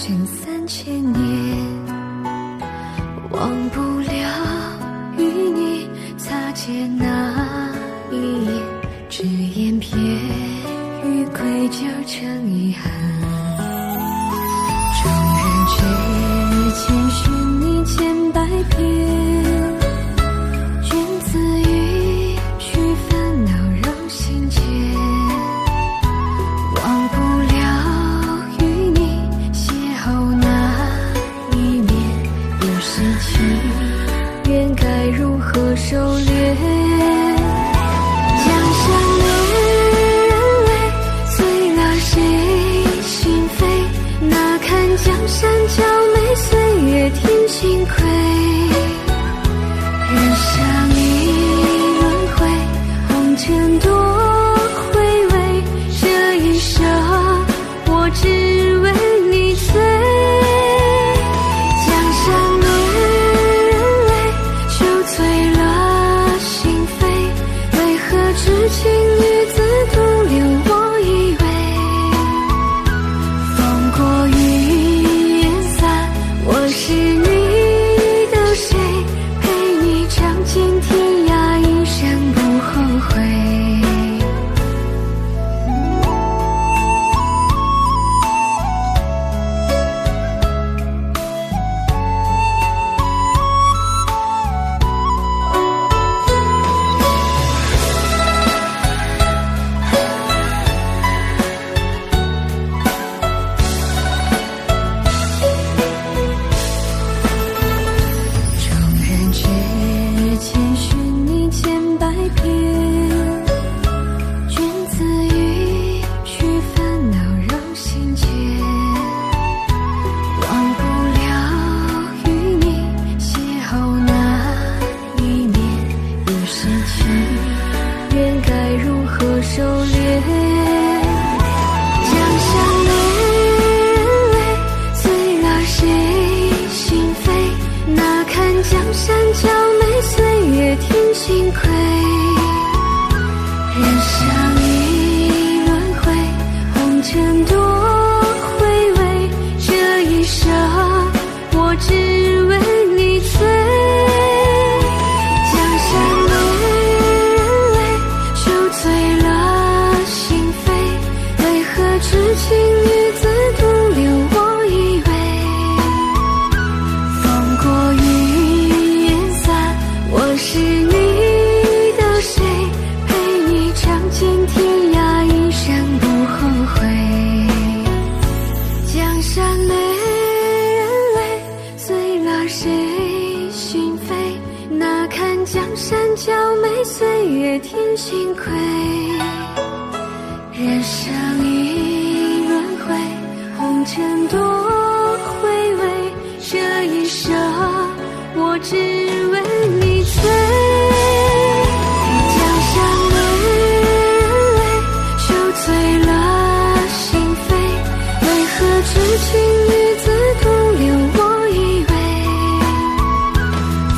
情3000年，忘不了与你擦肩那一眼，只言片语愧疚成遗憾。众人皆日千寻你千百遍，君子一去烦恼绕心间，忘不了与你邂逅那一面，有时情缘该如何收敛？江山恋人泪，醉了谁心扉？那看江山娇美，岁月添新亏。人生一轮回，红尘多回味，这一生我只为你醉。江山恋人泪，酒醉了心扉，为何痴情女子独留我一位？风过云烟散，我是你的谁？陪你尝尽天涯，一生不后悔。众人皆日千寻你千百遍，君子一去烦恼绕心间，忘不了与你邂逅那一面，有时情缘该如何收敛？江山恋人泪，醉了谁心扉？那看江山娇美，岁月添新亏。人生一轮回，红尘多回味，这一生我只为你醉。江山恋人泪，酒醉了心扉，为何痴情女子独留我一位？风过云烟散，我是你的谁？陪你尝尽天涯，一生不后悔。江山恋人泪，醉了谁心扉？那看江山娇美，岁月添新亏。人生一轮回，红尘多回味，这一生我只为你醉。江山恋人泪，酒醉了心扉，为何痴情女子独留我一位？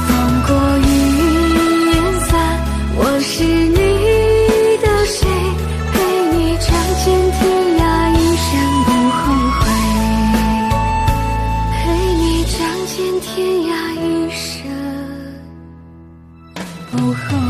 风过云烟散，我是你的谁？陪你尝尽天涯，一生不后悔。陪你尝尽天涯，一生不后悔。